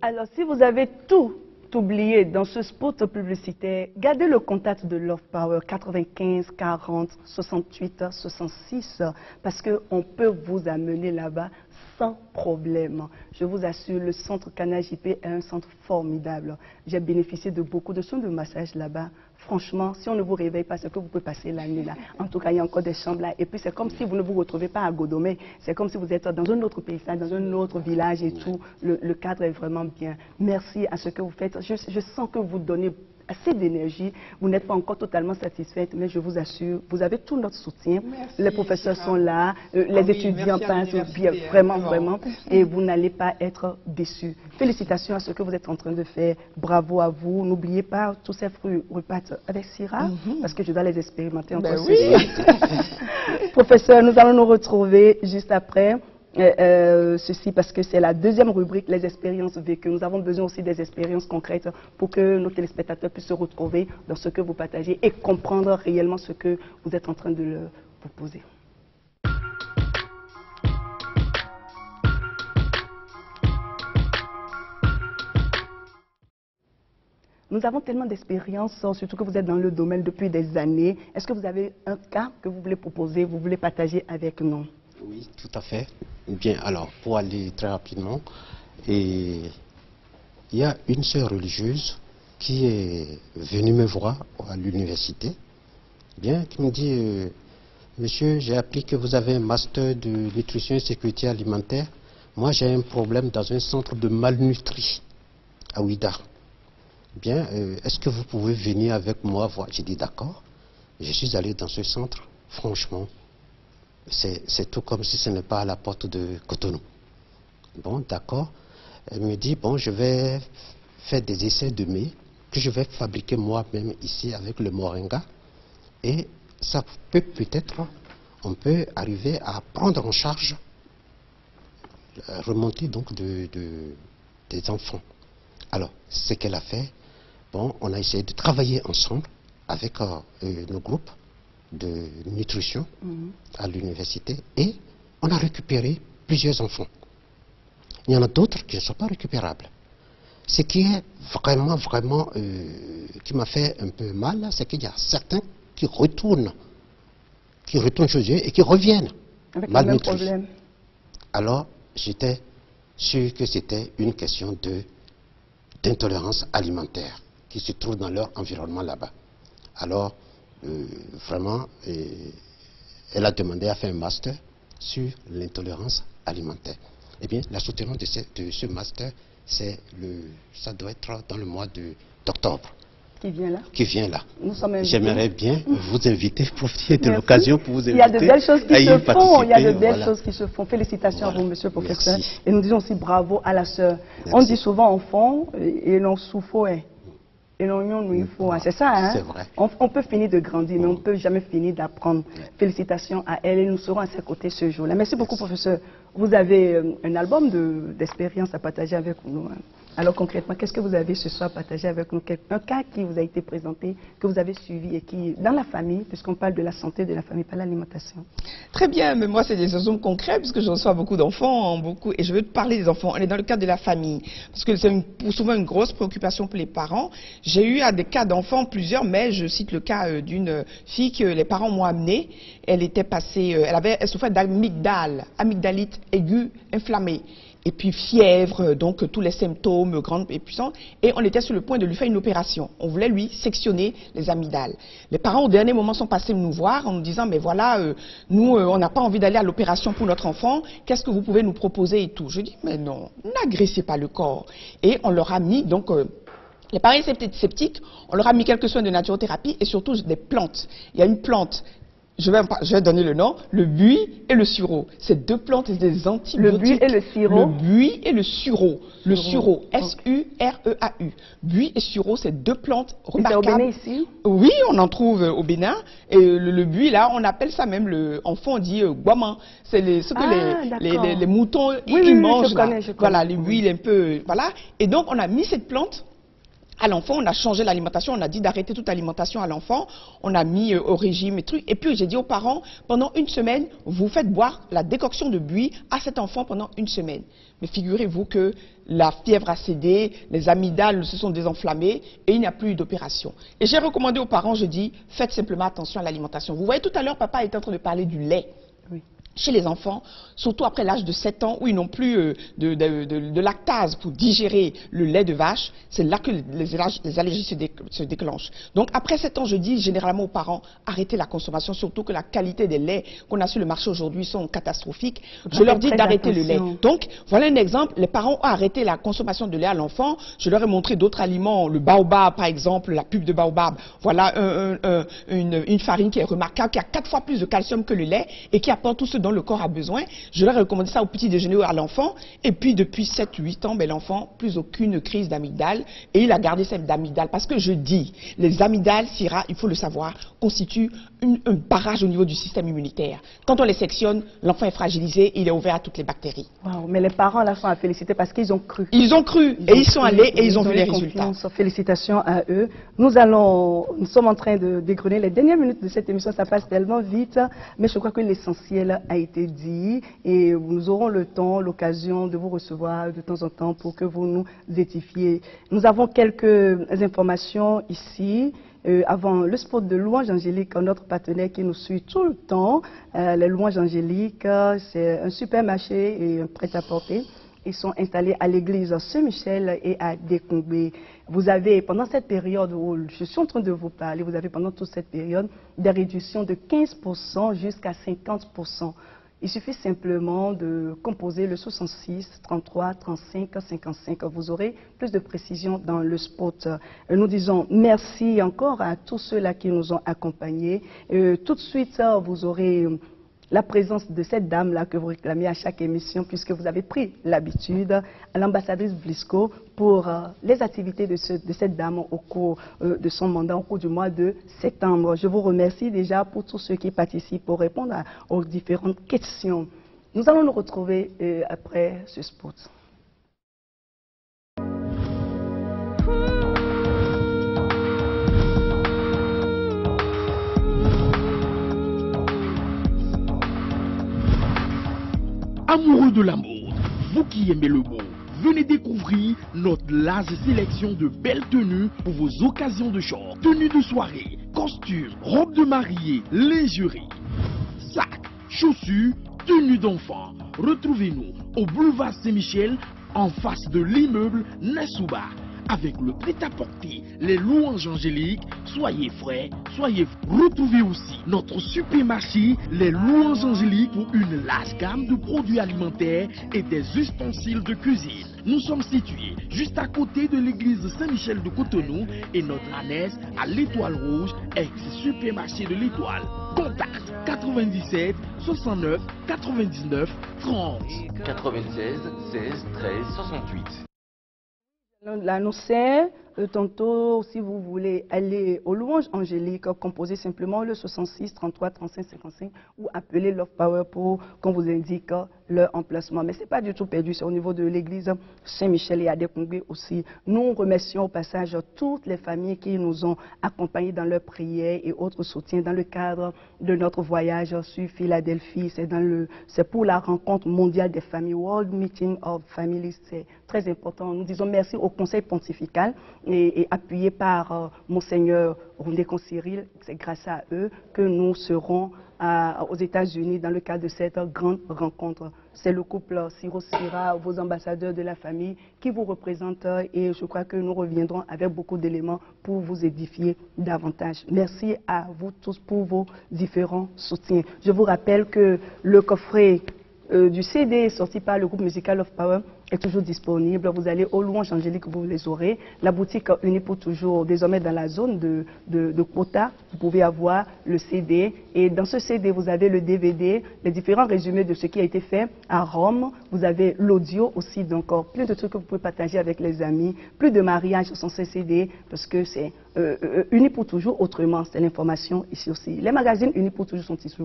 Alors, si vous avez tout oublié dans ce spot publicitaire, gardez le contact de Love Power 95 40 68 66 parce qu'on peut vous amener là-bas sans problème. Je vous assure, le centre Cana JP est un centre formidable. J'ai bénéficié de beaucoup de soins de massage là-bas. Franchement, si on ne vous réveille pas, c'est que vous pouvez passer la nuit là. En tout cas, il y a encore des chambres là. Et puis, c'est comme si vous ne vous retrouvez pas à Godomey. C'est comme si vous êtes dans un autre pays, dans un autre village et tout. Le cadre est vraiment bien. Merci à ce que vous faites. Je sens que vous donnez assez d'énergie. Vous n'êtes pas encore totalement satisfaite, mais je vous assure, vous avez tout notre soutien. Merci, les professeurs Chira. sont là, les étudiants passent bien, vraiment. Et vous n'allez pas être déçus. Félicitations à ce que vous êtes en train de faire. Bravo à vous. N'oubliez pas tous ces fruits repartent avec Syrah, parce que je dois les expérimenter encore ce soir. Professeur, nous allons nous retrouver juste après. Ceci parce que c'est la deuxième rubrique, les expériences vécues. Nous avons besoin aussi des expériences concrètes pour que nos téléspectateurs puissent se retrouver dans ce que vous partagez et comprendre réellement ce que vous êtes en train de leur proposer. Nous avons tellement d'expérience, surtout que vous êtes dans le domaine depuis des années. Est-ce que vous avez un cas que vous voulez proposer, vous voulez partager avec nous? Oui, tout à fait. Bien, alors, pour aller très rapidement, il y a une sœur religieuse qui est venue me voir à l'université, bien, qui me dit, monsieur, j'ai appris que vous avez un master de nutrition et sécurité alimentaire. Moi, j'ai un problème dans un centre de malnutrie à Ouida. Bien, est-ce que vous pouvez venir avec moi voir? J'ai dit d'accord. Je suis allé dans ce centre. Franchement, c'est tout comme si ce n'est pas à la porte de Cotonou. Bon, d'accord. Elle me dit, bon, je vais faire des essais de mets que je vais fabriquer moi-même ici avec le moringa. Et ça peut peut-être, on peut arriver à prendre en charge la remontée donc des enfants. Alors, ce qu'elle a fait, bon, on a essayé de travailler ensemble avec nos groupes de nutrition à l'université et on a récupéré plusieurs enfants. Il y en a d'autres qui ne sont pas récupérables. Ce qui est vraiment, qui m'a fait un peu mal, c'est qu'il y a certains qui retournent chez eux et qui reviennent avec le même problème. Alors, j'étais sûr que c'était une question d'intolérance alimentaire qui se trouve dans leur environnement là-bas. Alors, vraiment, elle a demandé à faire un master sur l'intolérance alimentaire. Eh bien, la soutenance de ce master, ça doit être dans le mois d'octobre. Qui vient là? Qui vient là. J'aimerais bien vous inviter, profiter de l'occasion pour vous inviter. Il y a de belles choses qui se font. Il y a de belles voilà. choses qui se font. Félicitations à vous, monsieur le professeur. Merci. Et nous disons aussi bravo à la sœur. On dit souvent enfant et l'on souffre. Et l'on faut. C'est ça, hein? C'est vrai. On peut finir de grandir, mais on ne peut jamais finir d'apprendre. Félicitations à elle et nous serons à ses côtés ce jour-là. Merci beaucoup, professeur. Vous avez un album d'expérience à partager avec nous. Hein. Alors concrètement, qu'est-ce que vous avez ce soir à partager avec nous? Un cas qui vous a été présenté, que vous avez suivi et qui, dans la famille, puisqu'on parle de la santé de la famille, pas l'alimentation. Très bien, mais moi c'est des exemples concrets puisque je reçois beaucoup d'enfants, et je veux te parler des enfants. On est dans le cadre de la famille, parce que c'est souvent une grosse préoccupation pour les parents. J'ai eu des cas d'enfants, plusieurs, mais je cite le cas d'une fille que les parents m'ont amenée. Elle était passée, elle souffrait amygdalite aiguë inflammée. Et puis fièvre, donc tous les symptômes grands et puissants. Et on était sur le point de lui faire une opération. On voulait lui sectionner les amygdales. Les parents au dernier moment sont passés nous voir en nous disant, mais voilà, nous on n'a pas envie d'aller à l'opération pour notre enfant, qu'est-ce que vous pouvez nous proposer et tout. Je dis, mais non, n'agressez pas le corps. Et on leur a mis, donc, les parents étaient sceptiques, on leur a mis quelques soins de naturothérapie et surtout des plantes. Il y a une plante. Je vais donner le nom, le buis et le sureau. Ces deux plantes, c'est des antibiotiques. Le buis et le sureau. Le buis et le sureau. Le sureau, S-U-R-E-A-U. Buis et sureau, c'est deux plantes remarquables. C'est au Bénin ici? Oui, on en trouve au Bénin. Et le buis, là, on appelle ça même, en fond, on dit guaman. C'est ce que les moutons, ils mangent. Je connais. Voilà, le buis, il est un peu... Voilà. Et donc, on a mis cette plante à l'enfant, on a changé l'alimentation, on a dit d'arrêter toute alimentation à l'enfant, on a mis au régime et trucs. Et puis j'ai dit aux parents, pendant une semaine, vous faites boire la décoction de buis à cet enfant pendant une semaine. Mais figurez-vous que la fièvre a cédé, les amygdales se sont désenflammées et il n'y a plus eu d'opération. Et j'ai recommandé aux parents, je dis, faites simplement attention à l'alimentation. Vous voyez, tout à l'heure, papa était en train de parler du lait. Oui. Chez les enfants, surtout après l'âge de 7 ans, où ils n'ont plus de lactase pour digérer le lait de vache, c'est là que les allergies se déclenchent. Donc après 7 ans, je dis généralement aux parents, arrêtez la consommation, surtout que la qualité des laits qu'on a sur le marché aujourd'hui sont catastrophiques. Je leur dis d'arrêter le lait. Donc voilà un exemple, les parents ont arrêté la consommation de lait à l'enfant, je leur ai montré d'autres aliments, le baobab par exemple, la pulpe de baobab, voilà une farine qui est remarquable, qui a 4 fois plus de calcium que le lait et qui apporte tout ce dont le corps a besoin. Je leur ai recommandé ça au petit déjeuner à l'enfant. Et puis depuis 7-8 ans, l'enfant, plus aucune crise d'amygdale. Et il a gardé cette amygdale. Parce que je dis, les amygdales, Syrah, il faut le savoir, constituent un barrage au niveau du système immunitaire. Quand on les sectionne, l'enfant est fragilisé, il est ouvert à toutes les bactéries. Wow, mais les parents là sont à féliciter parce qu'ils ont cru. Ils ont cru et ils sont allés et ils ont vu les résultats. Félicitations à eux. Nous sommes en train de dégriner les dernières minutes de cette émission. Ça passe tellement vite, mais je crois que l'essentiel a été dit et nous aurons le temps, l'occasion de vous recevoir de temps en temps pour que vous nous édifiez. Nous avons quelques informations ici. Avant le spot de Louange Angélique, notre partenaire qui nous suit tout le temps, les Louanges Angéliques, c'est un supermarché et un prêt-à-porter. Ils sont installés à l'église Saint-Michel et à Décombé. Vous avez, pendant cette période où je suis en train de vous parler, vous avez pendant toute cette période des réductions de 15% jusqu'à 50%. Il suffit simplement de composer le 66 33 35 55. Vous aurez plus de précision dans le spot. Nous disons merci encore à tous ceux-là qui nous ont accompagnés. Tout de suite, vous aurez la présence de cette dame-là que vous réclamez à chaque émission, puisque vous avez pris l'habitude à l'ambassadrice Blisco pour les activités de cette dame au cours de son mandat, au cours du mois de septembre. Je vous remercie déjà pour tous ceux qui participent pour répondre aux différentes questions. Nous allons nous retrouver après ce spot. Amoureux de la mode, vous qui aimez le beau, venez découvrir notre large sélection de belles tenues pour vos occasions de short. Tenues de soirée, costumes, robes de mariée, lingerie, sacs, chaussures, tenues d'enfants. Retrouvez-nous au boulevard Saint-Michel en face de l'immeuble Nessouba. Avec le prêt-à-porter, les Louanges Angéliques, soyez frais, soyez fous. Retrouvez aussi notre supermarché, les Louanges Angéliques, pour une large gamme de produits alimentaires et des ustensiles de cuisine. Nous sommes situés juste à côté de l'église Saint-Michel de Cotonou et notre adresse à l'Étoile Rouge, ex-supermarché de l'Étoile. Contact 97 69 99 30. 96 16 13 68. L'annoncer, tantôt, si vous voulez aller aux Louanges Angéliques, composez simplement le 66 33 35 55 ou appelez Love Power pour qu'on vous indique leur emplacement. Mais ce n'est pas du tout perdu, c'est au niveau de l'église Saint-Michel et à Décombé aussi. Nous remercions au passage toutes les familles qui nous ont accompagnés dans leurs prières et autres soutiens dans le cadre de notre voyage sur Philadelphie. C'est pour la rencontre mondiale des familles, World Meeting of Families. C'est très important. Nous disons merci au Conseil pontifical et appuyé par Monseigneur Rondécon Cyril. C'est grâce à eux que nous serons aux États-Unis dans le cadre de cette grande rencontre. C'est le couple Ciro Sira, vos ambassadeurs de la famille, qui vous représentent et je crois que nous reviendrons avec beaucoup d'éléments pour vous édifier davantage. Merci à vous tous pour vos différents soutiens. Je vous rappelle que le coffret du CD sorti par le groupe musical of Power est toujours disponible. Vous allez aux Louanges Angéliques, vous les aurez. La boutique Unis pour toujours, désormais dans la zone de quota, vous pouvez avoir le CD. Et dans ce CD, vous avez le DVD, les différents résumés de ce qui a été fait à Rome. Vous avez l'audio aussi, donc plein de trucs que vous pouvez partager avec les amis. Plus de mariages sur ces CD, parce que c'est Unis pour toujours, autrement, c'est l'information ici aussi. Les magazines Unis pour toujours sont ici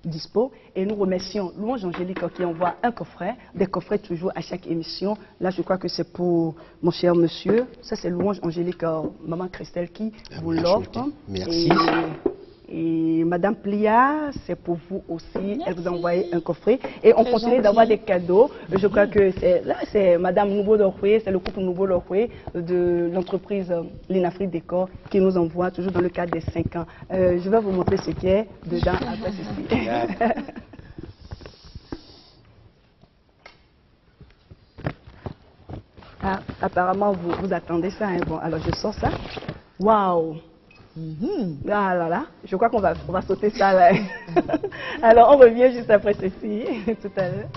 dispo et nous remercions Louange Angélique qui envoie un coffret, des coffrets toujours à chaque émission. Là, je crois que c'est pour mon cher monsieur. Ça, c'est Louange Angélique, maman Christelle qui vous l'offre. Merci. Et Madame Plia, c'est pour vous aussi. Merci. Elle vous a envoyé un coffret. Et on continue d'avoir des cadeaux. Je crois que c'est Madame Nouveau-Loroué, c'est le couple Nouveau-Loroué de l'entreprise l'Inafrique Décor qui nous envoie toujours dans le cadre des 5 ans. Je vais vous montrer ce qui est dedans après ceci. Ah, apparemment, vous attendez ça. Hein. Bon, alors je sors ça. Waouh! Ah là là, je crois qu'on va sauter ça là. Alors on revient juste après ceci, tout à l'heure.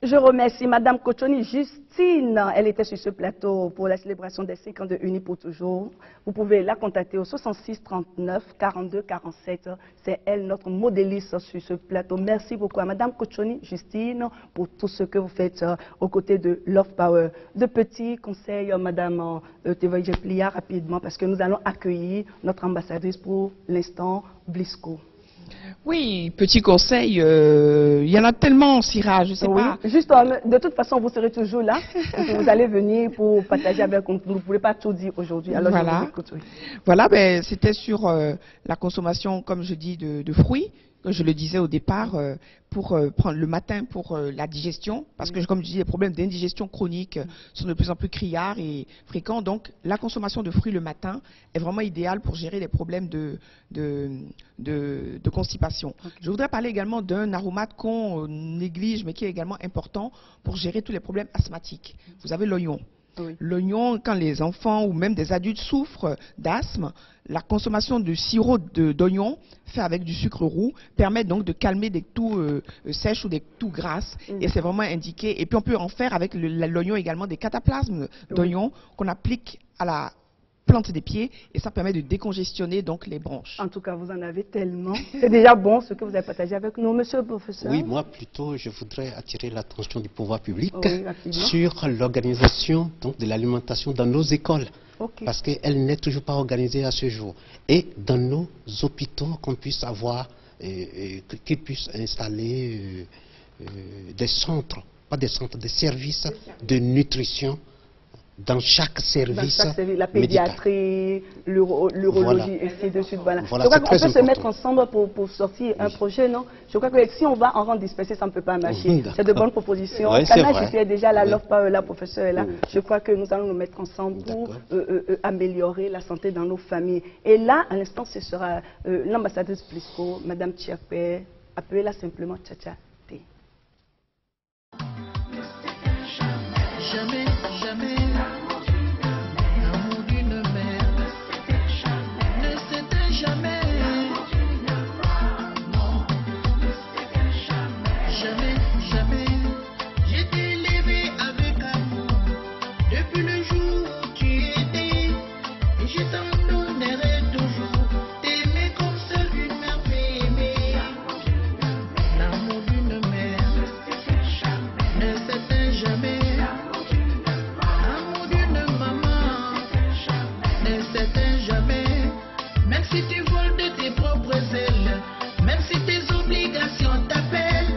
Je remercie Madame Kochoni Justine. Elle était sur ce plateau pour la célébration des 5 ans de Unis pour toujours. Vous pouvez la contacter au 66 39 42 47. C'est elle, notre modéliste sur ce plateau. Merci beaucoup à Madame Kochoni Justine pour tout ce que vous faites aux côtés de Love Power. De petits conseils, Madame Thévoï Jeplia, rapidement, parce que nous allons accueillir notre ambassadrice pour l'instant, Blisco. Oui, petit conseil, il y en a tellement, Syrah, je ne sais pas. Juste, de toute façon, vous serez toujours là. Vous allez venir pour partager avec nous. Vous ne pouvez pas tout dire aujourd'hui. Alors, voilà. Je vous écoute, oui. Voilà, ben, c'était sur la consommation, comme je dis, de fruits. Je le disais au départ, pour prendre le matin pour la digestion, parce que comme je dis, les problèmes d'indigestion chronique sont de plus en plus criards et fréquents. Donc, la consommation de fruits le matin est vraiment idéale pour gérer les problèmes de constipation. Okay. Je voudrais parler également d'un aromate qu'on néglige, mais qui est également important pour gérer tous les problèmes asthmatiques. Vous avez l'oignon. Oui. L'oignon, quand les enfants ou même des adultes souffrent d'asthme, la consommation de sirop d'oignon fait avec du sucre roux permet donc de calmer des toux sèches ou des toux grasses. Et c'est vraiment indiqué. Et puis on peut en faire avec l'oignon également des cataplasmes d'oignon qu'on applique à la plante des pieds et ça permet de décongestionner donc les bronches. En tout cas, vous en avez tellement. C'est déjà bon ce que vous avez partagé avec nous, monsieur le professeur. Oui, moi plutôt, je voudrais attirer l'attention du pouvoir public sur l'organisation de l'alimentation dans nos écoles. Okay. Parce qu'elle n'est toujours pas organisée à ce jour. Et dans nos hôpitaux, qu'on puisse avoir, qu'ils puissent installer des centres, pas des centres, des services de nutrition dans chaque service, la pédiatrie, l'urologie, et ainsi de suite. Voilà. Voilà, je crois qu'on peut se mettre ensemble pour sortir un projet, non? Je crois que si on va en rendre dispersé, ça ne peut pas marcher. C'est de bonnes propositions. Kana est déjà là, Love Power, la professeure est là. Je crois que nous allons nous mettre ensemble pour améliorer la santé dans nos familles. Et là, à l'instant, ce sera l'ambassadrice Blisco, Madame Tchapé, appelez-la simplement Tcha-Tcha. Jamais, jamais, l'amour d'une mère ne s'éteint jamais. Jamais, jamais, j'ai été élevé avec amour depuis le jour où tu étais. Et je t'en donnerai toujours, t'aimer comme seule une mère peut aimer. L'amour d'une mère ne s'éteint jamais. Même si tu voles de tes propres ailes, même si tes obligations t'appellent,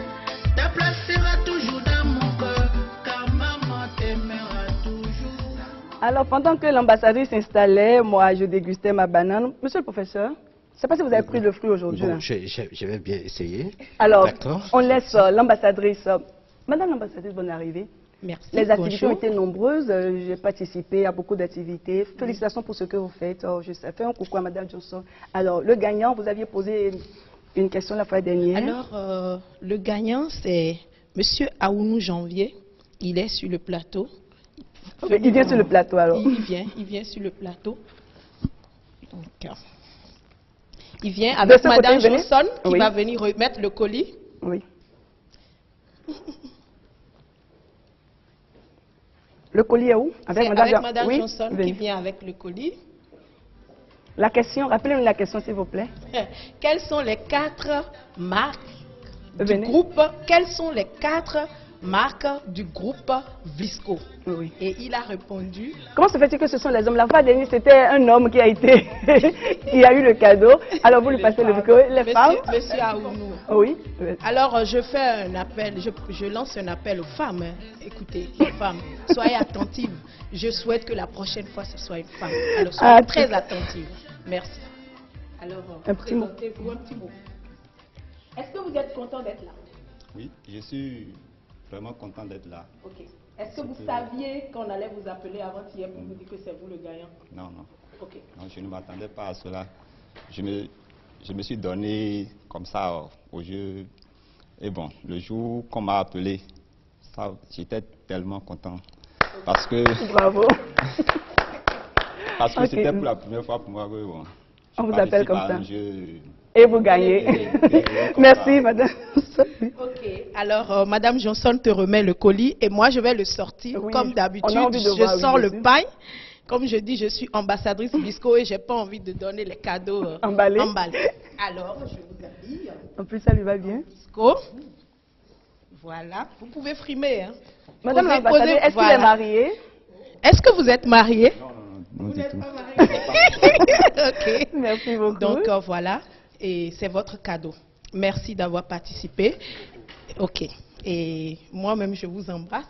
ta place sera toujours dans mon cœur, car maman t'aimera toujours. Alors, pendant que l'ambassadrice s'installait, moi, je dégustais ma banane. Monsieur le professeur, je ne sais pas si vous avez pris le fruit aujourd'hui. Bon, je vais bien essayer. Alors, on laisse l'ambassadrice. Madame l'ambassadrice, bonne arrivée. Merci. Les activités ont été nombreuses. J'ai participé à beaucoup d'activités. Félicitations pour ce que vous faites. Je fais un coucou à Madame Johnson. Alors, le gagnant, vous aviez posé une question la fois dernière. Alors, le gagnant, c'est Monsieur Aounou Janvier. Il est sur le plateau. Il vient sur le plateau, alors. Il vient sur le plateau. Donc, il vient avec Madame Johnson qui va venir remettre le colis. Oui. Le colis est où? Avec Madame Johnson qui vient avec le colis. La question, rappelez-nous la question s'il vous plaît. Quelles sont les 4 marques du groupe? Quelles sont les 4 marques du groupe Blisco? Oui. Et il a répondu. Comment se fait-il que ce sont les hommes? La fois dernière, c'était un homme qui a été, qui a eu le cadeau. Alors vous lui passez le micro. Les femmes. Monsieur Aounou. Oui. Alors je fais un appel, je lance un appel aux femmes. Écoutez, les femmes, soyez attentives. Je souhaite que la prochaine fois ce soit une femme. Alors soyez très attentives. Merci. Alors, présentez-vous un petit mot. Est-ce que vous êtes content d'être là? Oui, je suis vraiment content d'être là. Ok. Est-ce que vous saviez qu'on allait vous appeler avant-hier pour vous dire que c'est vous le gagnant? Non, non. Ok. Non, je ne m'attendais pas à cela. Je me suis donné comme ça au jeu. Et bon, le jour qu'on m'a appelé, j'étais tellement content. Parce que... Bravo. Parce que c'était pour la première fois pour moi que bon, on vous appelle comme ça. et vous gagnez. Merci, madame. Ok, alors madame Johnson te remet le colis et moi je vais le sortir comme d'habitude. Je sors le pain. Comme je dis, je suis ambassadrice Blisco et je n'ai pas envie de donner les cadeaux emballés. Alors, je vous habille. En plus, ça lui va bien. Blisco. Voilà, vous pouvez frimer. Hein. Madame l'ambassadrice, est-ce qu'il est marié? Est-ce que vous êtes marié? Non, vous n'êtes tout. pas marié. Ok. Merci beaucoup. Donc, voilà, et c'est votre cadeau. Merci d'avoir participé. Ok. Et moi-même, je vous embrasse.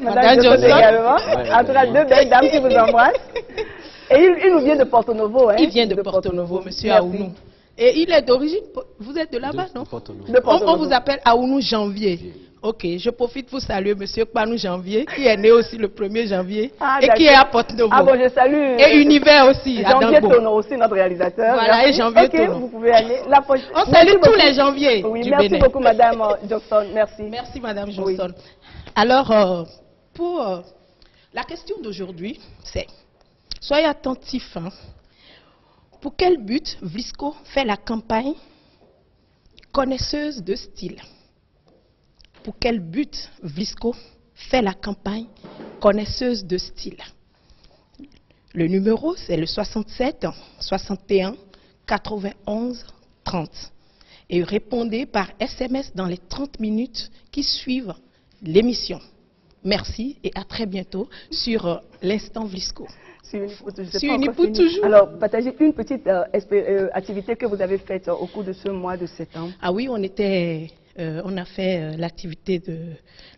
Madame Johnson également. En tout cas, deux belles dames qui vous embrassent. Et il nous vient de Porto Novo. Hein? Il vient de Porto Novo, monsieur Aounou. Et il est d'origine, vous êtes de là-bas, non? On vous appelle Aounou Janvier. Ok, je profite pour saluer monsieur Kpanou Janvier, qui est né aussi le 1er janvier et qui est à Porto Novo. Ah bon, je salue. Et Univers aussi, à Janvier Tono aussi, notre réalisateur. Voilà, et Janvier Tono. Vous pouvez aller. On salue tous les janviers du merci Bénin. Beaucoup, madame Johnson. Merci. Merci, madame Johnson. Oui. Alors, pour la question d'aujourd'hui, c'est, soyez attentifs, hein. Pour quel but Vlisco fait la campagne connaisseuse de style? Pour quel but Vlisco fait la campagne connaisseuse de style? Le numéro, c'est le 67 61 91 30. Et répondez par SMS dans les 30 minutes qui suivent l'émission. Merci et à très bientôt sur l'Instant Vlisco. Toujours. Alors, partagez une petite activité que vous avez faite au cours de ce mois de septembre. Ah oui, on a fait l'activité de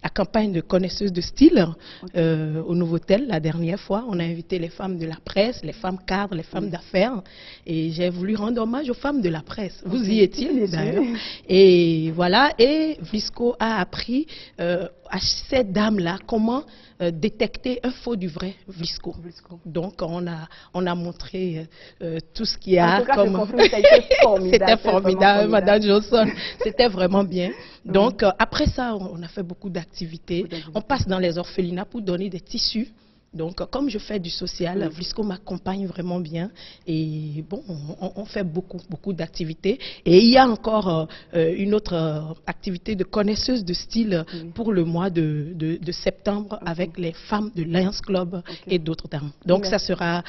la campagne de connaisseuses de style au Novotel la dernière fois. On a invité les femmes de la presse, les femmes cadres, les femmes d'affaires. Et j'ai voulu rendre hommage aux femmes de la presse. Vous y étiez d'ailleurs. Et voilà, et Vlisco a appris à ces dames-là comment détecter un faux du vrai Vlisco. Donc on a montré tout ce qu'il y a. C'était formidable, madame Johnson. C'était vraiment bien. Donc, après ça, on a fait beaucoup d'activités. On passe dans les orphelinats pour donner des tissus. Donc, comme je fais du social, Vlisco m'accompagne vraiment bien. Et bon, on fait beaucoup d'activités. Et il y a encore une autre activité de connaisseuse de style pour le mois de septembre avec les femmes de Lions Club et d'autres dames. Donc, ça sera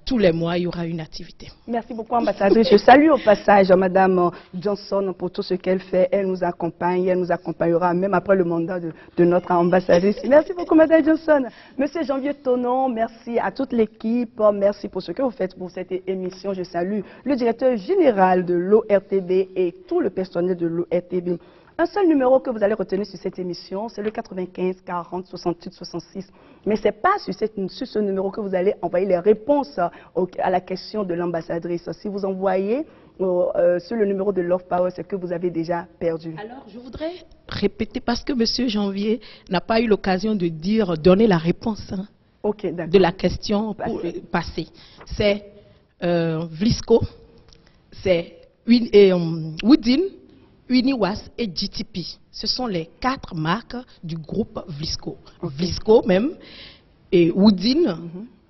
tous les mois, il y aura une activité. Merci beaucoup, ambassadrice. Je salue au passage Madame Johnson pour tout ce qu'elle fait. Elle nous accompagne, elle nous accompagnera même après le mandat de notre ambassadrice. Merci beaucoup, Madame Johnson. Monsieur Janvier Tonon, merci à toute l'équipe. Merci pour ce que vous faites pour cette émission. Je salue le directeur général de l'ORTB et tout le personnel de l'ORTB. Un seul numéro que vous allez retenir sur cette émission, c'est le 95 40 68 66. Mais ce n'est pas sur ce numéro que vous allez envoyer les réponses à la question de l'ambassadrice. Si vous envoyez sur le numéro de Love Power, c'est que vous avez déjà perdu. Alors, je voudrais répéter, parce que M. Janvier n'a pas eu l'occasion de donner la réponse de la question passée. C'est Vlisco, c'est Woodin, Uniwas et GTP. Ce sont les 4 marques du groupe Vlisco. Vlisco même, et Woodin,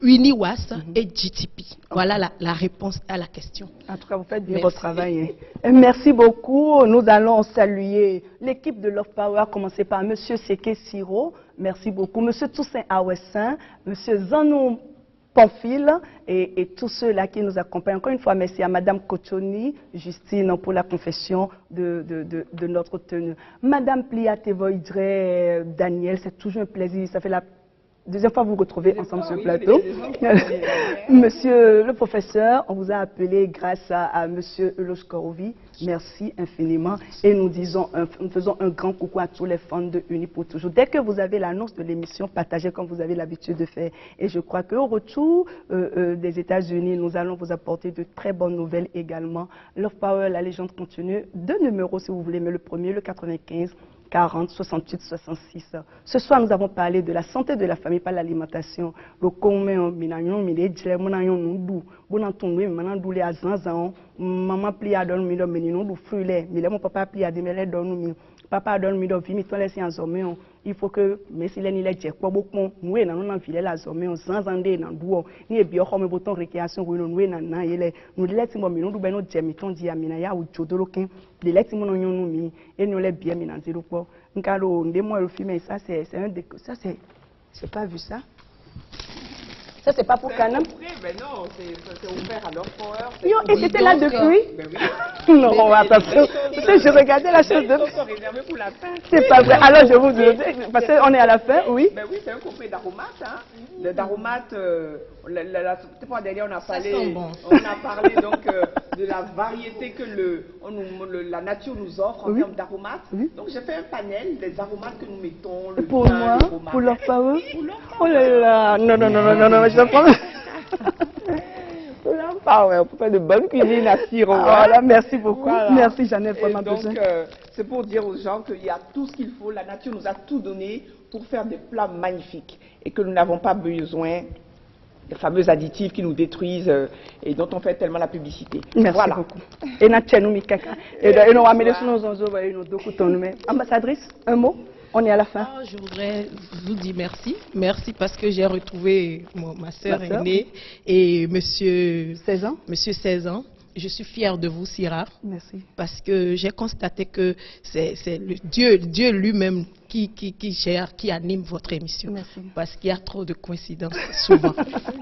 Uniwas et GTP. Voilà la réponse à la question. En tout cas, vous faites bien votre travail. Merci beaucoup. Nous allons saluer l'équipe de Love Power, à commencer par M. Seke Siro. Merci beaucoup. M. Toussaint Awessin, M. Zanou Pamphile et tous ceux-là qui nous accompagnent. Encore une fois, merci à Mme Kochoni, Justine, pour la confession de notre tenue. Mme Plia Tevoidre, Daniel, c'est toujours un plaisir. Ça fait la deuxième fois que vous vous retrouvez ensemble sur le plateau. Monsieur le professeur, on vous a appelé grâce à Monsieur Eloge Korovi. Merci infiniment. Et nous faisons un grand coucou à tous les fans de Unis pour toujours. Dès que vous avez l'annonce de l'émission, partagez comme vous avez l'habitude de faire. Et je crois qu'au retour des États-Unis, nous allons vous apporter de très bonnes nouvelles également. Love Power, la légende continue. 2 numéros si vous voulez, mais le premier, le 95. 40, 68, 66. Ce soir, nous avons parlé de la santé de la famille par l'alimentation. Le commun, maman pli à donner mon papa pli à donner papa donne-moi de vie, mais toi laisse en zomer. Il faut que, mais si les niais j'ai quoi beaucoup, nous et nous n'enfilons la zomer, sans ender dans bois, ni bien comme bouton récréation, nous n'en yele, nous laissons moi, nous nous jemiton diamina ya ou chodolokin, les laissons mon oignon mi, et nous les bien minan zéro quoi. Nous allons démontrer le film, ça c'est un des, ça c'est, j'ai pas vu ça. Ça, c'est pas pour Canam. Mais non, c'est ouvert à l'empereur. Et c'était là depuis? Ben oui. Non, attention. Je regardais la chose depuis. Sont réservés pour la fin. C'est pas vrai. Alors, je vous dis, parce qu'on est à la fin, oui. Ben oui, c'est un coupé d'aromates. Hein. Le d'aromate, la fois dernière, on a parlé donc de la variété que la nature nous offre en termes d'aromates. Oui. Donc, j'ai fait un panel des aromates que nous mettons. Le pour moi, pour leur power. Oh là là. Non. Je prends. Pour faire de bonne cuisine à sirop. Voilà, merci beaucoup. Voilà. Merci Jeannette pour ma besoin. Donc, c'est pour dire aux gens qu'il y a tout ce qu'il faut. La nature nous a tout donné pour faire des plats magnifiques et que nous n'avons pas besoin des fameux additifs qui nous détruisent et dont on fait tellement la publicité. Merci beaucoup. Et Natchenou Mikaka. Et nous amener sur nos onzo, nous deux ambassadrice, un mot. On est à la fin. Je voudrais vous dire merci. Merci parce que j'ai retrouvé ma sœur aînée et monsieur 16 ans. Monsieur 16 ans. Je suis fière de vous, Syrah. Merci. Parce que j'ai constaté que c'est le Dieu lui-même qui gère, qui anime votre émission. Merci. Parce qu'il y a trop de coïncidences souvent.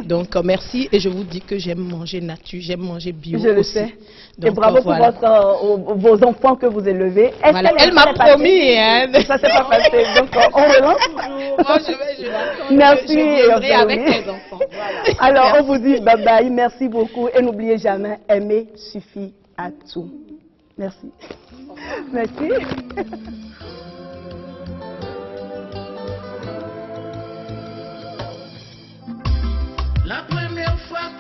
Donc merci et je vous dis que j'aime manger nature, j'aime manger bio je aussi. Le sais. Donc, et bravo voilà. Pour vos enfants que vous élevez. Voilà. Elle m'a promis. Hein. Ça s'est pas passé. Donc on relance. Moi je l'attends. Merci. Je avec les enfants. Voilà. Alors on vous dit bye bye, merci beaucoup et n'oubliez jamais, aimer suffit à tout. Merci. Merci. La première fois